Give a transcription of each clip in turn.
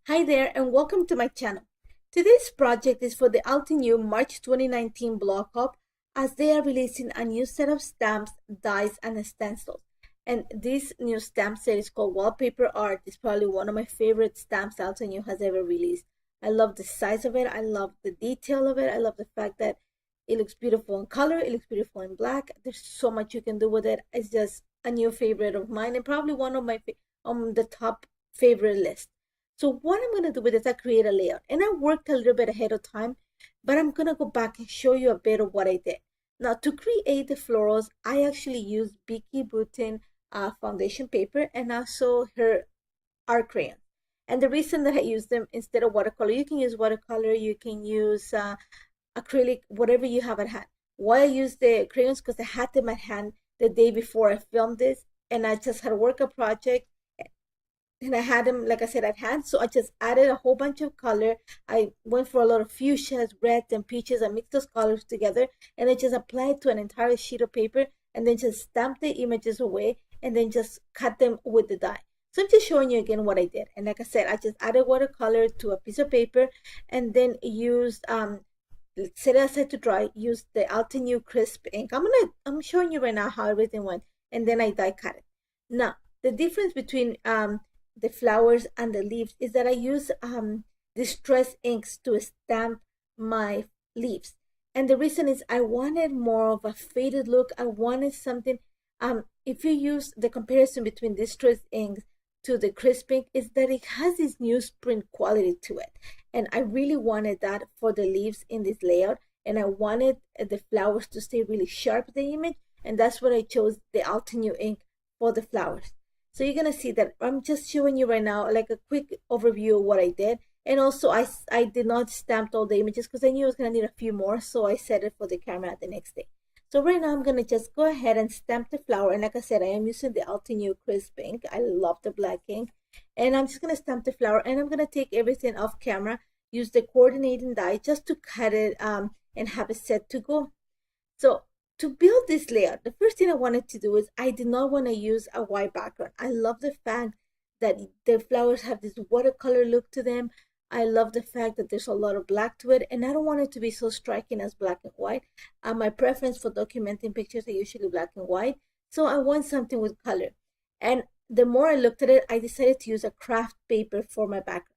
Hi there and welcome to my channel. Today's project is for the ALTENEW March 2019 blog hop as they are releasing a new set of stamps, dies, and stencils. And this new stamp set is called Wallpaper Art. It's probably one of my favorite stamps ALTENEW has ever released. I love the size of it. I love the detail of it. I love the fact that it looks beautiful in color. It looks beautiful in black. There's so much you can do with it. It's just a new favorite of mine and probably one of my on the top favorite list. So what I'm going to do with this, I create a layout. And I worked a little bit ahead of time, but I'm going to go back and show you a bit of what I did. Now, to create the florals, I actually used Becky Boutin foundation paper and also her art crayon. And the reason that I use them instead of watercolor, you can use watercolor, you can use acrylic, whatever you have at hand. Why I use the crayons? Because I had them at hand the day before I filmed this, and I just had to work a project and I had them, like I said, at hand. So I just added a whole bunch of color. I went for a lot of fuchsias, reds, and peaches. I mixed those colors together and I just applied to an entire sheet of paper and then just stamped the images away and then just cut them with the die. So I'm just showing you again what I did. And like I said, I just added watercolor to a piece of paper and then used set it aside to dry, use the ALTENEW crisp ink. I'm showing you right now how everything went, and then I die cut it. Now the difference between the flowers and the leaves is that I use distress inks to stamp my leaves. And the reason is I wanted more of a faded look. I wanted something, if you use the comparison between distress inks to the crisp ink, is that it has this newsprint quality to it. And I really wanted that for the leaves in this layout. And I wanted the flowers to stay really sharp, the image. And that's what I chose the ALTENEW ink for the flowers. So you're going to see that I'm just showing you right now like a quick overview of what I did. And also I did not stamp all the images because I knew I was going to need a few more. So I set it for the camera the next day. So right now I'm going to just go ahead and stamp the flower. And like I said, I am using the ALTENEW crisp ink. I love the black ink. And I'm just going to stamp the flower. And I'm going to take everything off camera, use the coordinating die just to cut it and have it set to go. So to build this layout, the first thing I wanted to do is I did not want to use a white background. I love the fact that the flowers have this watercolor look to them. I love the fact that there's a lot of black to it, and I don't want it to be so striking as black and white. My preference for documenting pictures are usually black and white, so I want something with color. And the more I looked at it, I decided to use a craft paper for my background.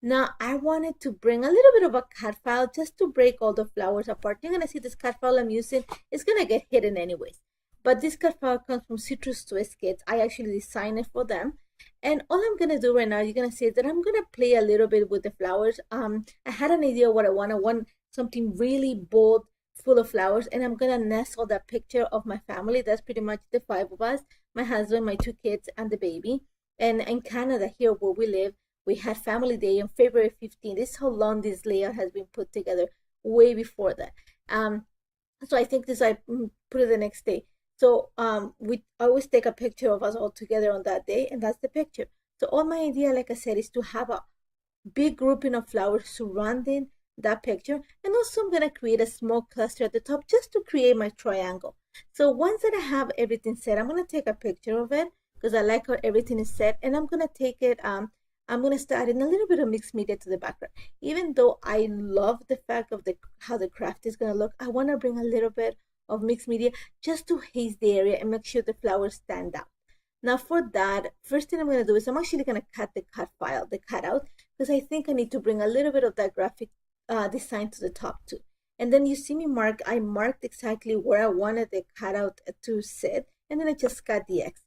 Now I wanted to bring a little bit of a cut file just to break all the flowers apart. You're going to see this cut file I'm using is going to get hidden anyways. But this cut file comes from Citrus Twist Kits. I actually designed it for them. And all I'm going to do right now, you're going to see that I'm going to play a little bit with the flowers. I had an idea of what I want. I want something really bold, full of flowers. And I'm going to nestle that picture of my family. That's pretty much the 5 of us. My husband, my 2 kids, and the baby. And in Canada, here where we live, we had family day on February 15th. This is how long this layout has been put together, way before that. So I think this I put it the next day. So we always take a picture of us all together on that day, and that's the picture. So all my idea, like I said, is to have a big grouping of flowers surrounding that picture. And also I'm going to create a small cluster at the top just to create my triangle. So once that I have everything set, I'm going to take a picture of it because I like how everything is set, and I'm going to take it I'm going to start adding a little bit of mixed media to the background. Even though I love the fact of how the craft is going to look, I want to bring a little bit of mixed media just to haze the area and make sure the flowers stand out. Now for that, first thing I'm going to do is I'm actually going to cut the cut file, the cutout, because I think I need to bring a little bit of that graphic design to the top too. And then you see me I marked exactly where I wanted the cutout to sit, and then I just cut the X.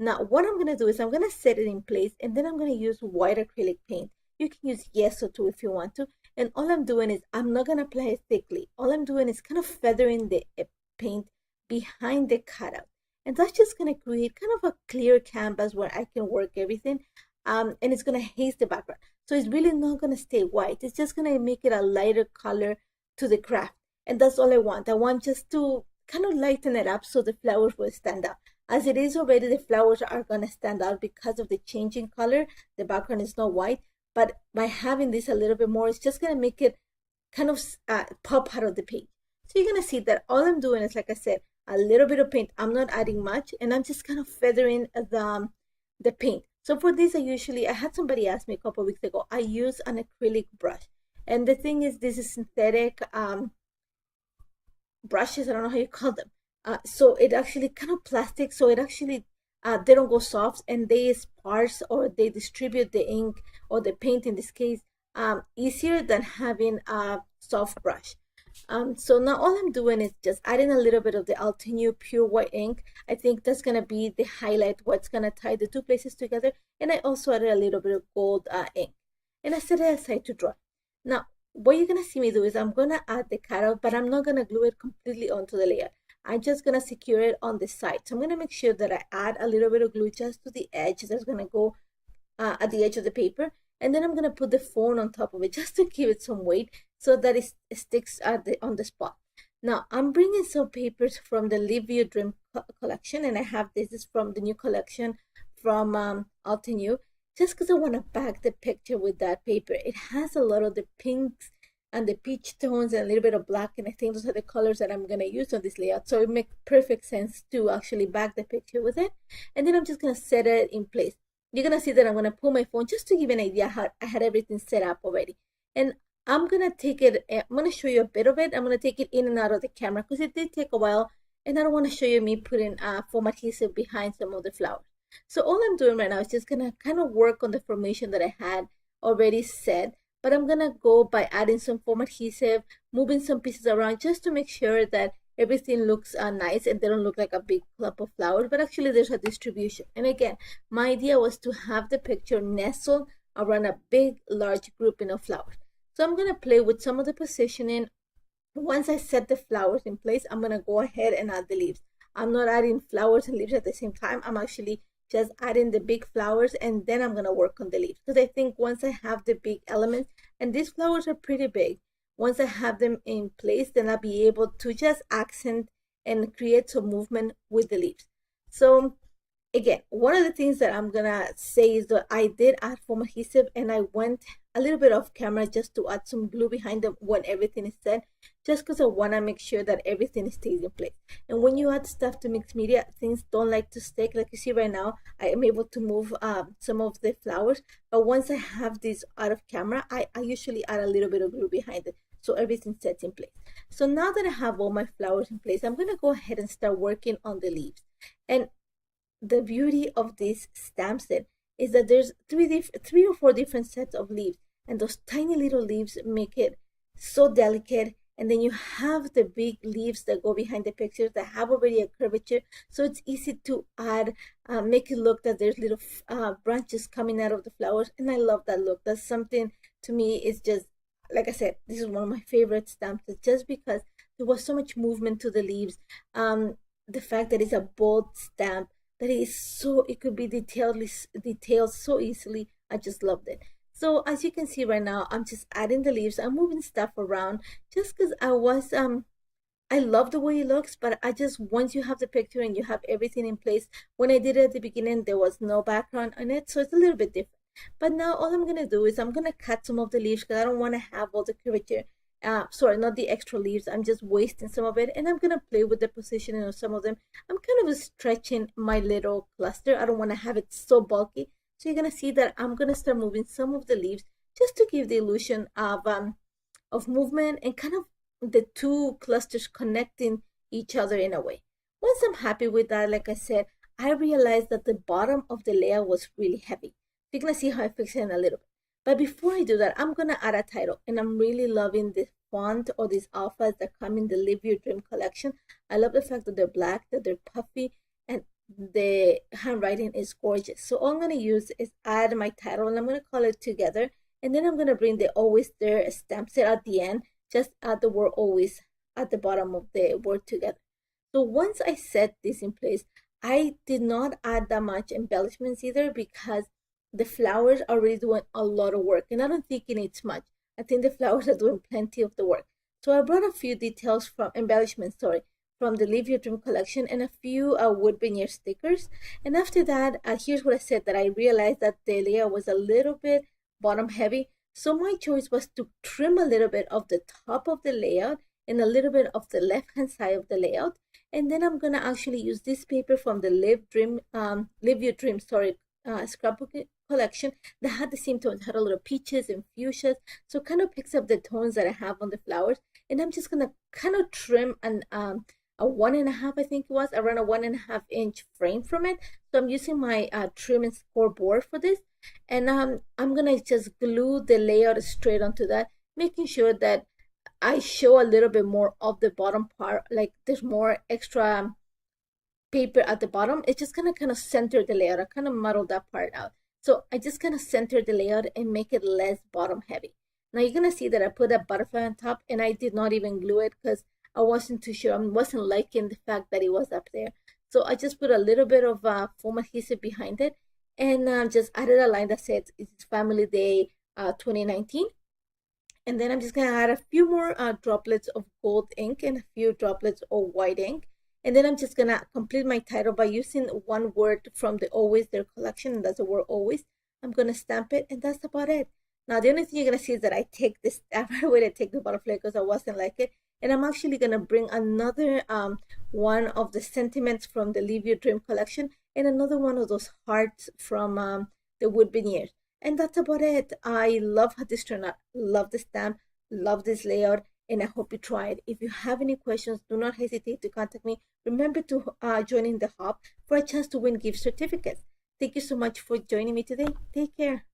Now, what I'm going to do is I'm going to set it in place, and then I'm going to use white acrylic paint. You can use Yeso too if you want to. And all I'm doing is I'm not going to apply it thickly. All I'm doing is kind of feathering the paint behind the cutout. And that's just going to create kind of a clear canvas where I can work everything. And it's going to haze the background. So it's really not going to stay white. It's just going to make it a lighter color to the craft. And that's all I want. I want just to kind of lighten it up so the flowers will stand out. As it is already, the flowers are going to stand out because of the changing color. The background is not white, but by having this a little bit more, it's just going to make it kind of pop out of the page. So you're going to see that all I'm doing is, like I said, a little bit of paint. I'm not adding much, and I'm just kind of feathering the paint. So for this, I had somebody ask me a couple of weeks ago, I use an acrylic brush. And the thing is, this is synthetic brushes, I don't know how you call them. So it actually kind of plastic, so it actually, they don't go soft, and they sparse, or they distribute the ink or the paint in this case easier than having a soft brush. So now all I'm doing is just adding a little bit of the ALTENEW pure white ink. I think that's gonna be the highlight, what's gonna tie the two places together. And I also added a little bit of gold ink, and I set it aside to dry. Now what you're gonna see me do is I'm gonna add the cutout, but I'm not gonna glue it completely onto the layer. I'm just gonna secure it on the side. So I'm gonna make sure that I add a little bit of glue just to the edge that's gonna go at the edge of the paper. And then I'm gonna put the phone on top of it just to give it some weight so that it sticks on the spot. Now I'm bringing some papers from the Live Your Dream collection, and I have this is from the new collection from ALTENEW, just because I want to back the picture with that paper. It has a lot of the pinks and the peach tones and a little bit of black, and I think those are the colors that I'm going to use on this layout. So it makes perfect sense to actually back the picture with it. And then I'm just going to set it in place. You're going to see that I'm going to pull my phone just to give you an idea how I had everything set up already. And I'm going to take it, I'm going to show you a bit of it. I'm going to take it in and out of the camera because it did take a while, and I don't want to show you me putting foam adhesive behind some of the flowers. So all I'm doing right now is just going to kind of work on the formation that I had already set, but I'm going to go by adding some foam adhesive, moving some pieces around just to make sure that everything looks nice and they don't look like a big clump of flowers, but actually there's a distribution. And again, my idea was to have the picture nestled around a big, large grouping of flowers. So I'm going to play with some of the positioning. Once I set the flowers in place, I'm going to go ahead and add the leaves. I'm not adding flowers and leaves at the same time. I'm actually just adding the big flowers, and then I'm going to work on the leaves, because I think once I have the big elements, and these flowers are pretty big, once I have them in place, then I'll be able to just accent and create some movement with the leaves. So again, one of the things that I'm gonna say is that I did add foam adhesive, and I went a little bit off camera just to add some glue behind them when everything is set, just because I want to make sure that everything stays in place. And when you add stuff to mixed media, things don't like to stick. Like you see right now, I am able to move some of the flowers, but once I have this out of camera, I usually add a little bit of glue behind it so everything sets in place. So now that I have all my flowers in place, I'm going to go ahead and start working on the leaves. And the beauty of this stamp set is that there's three or four different sets of leaves, and those tiny little leaves make it so delicate. And then you have the big leaves that go behind the pictures that have already a curvature, so it's easy to add, make it look that there's little branches coming out of the flowers. And I love that look. That's something, to me, is just, like I said, this is one of my favorite stamps, just because there was so much movement to the leaves. The fact that it's a bold stamp, that is so, it could be detailed so easily. I just loved it. So as you can see right now, I'm just adding the leaves. I'm moving stuff around just because I love the way it looks, but I just, once you have the picture and you have everything in place, when I did it at the beginning, there was no background on it, so it's a little bit different. But now all I'm gonna do is I'm gonna cut some of the leaves because I don't want to have all the curvature. Sorry, not the extra leaves. I'm just wasting some of it, and I'm gonna play with the positioning of some of them. I'm kind of stretching my little cluster. I don't want to have it so bulky. So you're gonna see that I'm gonna start moving some of the leaves just to give the illusion of movement and kind of the two clusters connecting each other in a way. Once I'm happy with that, like I said, I realized that the bottom of the layer was really heavy. You're gonna see how I fix it in a little bit. But before I do that, I'm gonna add a title, and I'm really loving this font or these alphas that come in the Live Your Dream collection. I love the fact that they're black, that they're puffy, and the handwriting is gorgeous. So all I'm going to use is add my title, and I'm going to call it Together, and then I'm going to bring the Always There stamp set at the end. Just add the word always at the bottom of the word Together. So once I set this in place, I did not add that much embellishments either, because the flowers are already doing a lot of work, and I don't think it needs much. I think the flowers are doing plenty of the work. So I brought a few details from embellishments, from the Live Your Dream collection, and a few wood veneer stickers. And after that, here's what I said, that I realized that the layer was a little bit bottom heavy. So my choice was to trim a little bit of the top of the layout and a little bit of the left hand side of the layout. And then I'm gonna actually use this paper from the Live Your Dream scrapbook collection that had the same tones, had a little peaches and fuchsias, so it kind of picks up the tones that I have on the flowers. And I'm just gonna kind of trim a 1.5, I think it was, around a 1.5 inch frame from it. So I'm using my trim and score board for this, and I'm gonna just glue the layout straight onto that, making sure that I show a little bit more of the bottom part, like there's more extra paper at the bottom. It's just gonna kind of center the layout. I kind of muddled that part out. So I just kind of center the layout and make it less bottom heavy. Now you're gonna see that I put a butterfly on top, and I did not even glue it because I wasn't too sure. I wasn't liking the fact that it was up there. So I just put a little bit of foam adhesive behind it, and just added a line that said it's Family Day 2019. And then I'm just gonna add a few more droplets of gold ink and a few droplets of white ink. And then I'm just gonna complete my title by using one word from the Always There collection, and that's the word always. I'm gonna stamp it, and that's about it. Now the only thing you're gonna see is that I take this stamp right away to take the butterfly because I wasn't like it. And I'm actually gonna bring another one of the sentiments from the Live Your Dream collection, and another one of those hearts from the wood veneers. And that's about it. I love how this turned out. Love the stamp, love this layout, and I hope you try it. If you have any questions, do not hesitate to contact me. Remember to join in the hub for a chance to win gift certificates. Thank you so much for joining me today. Take care.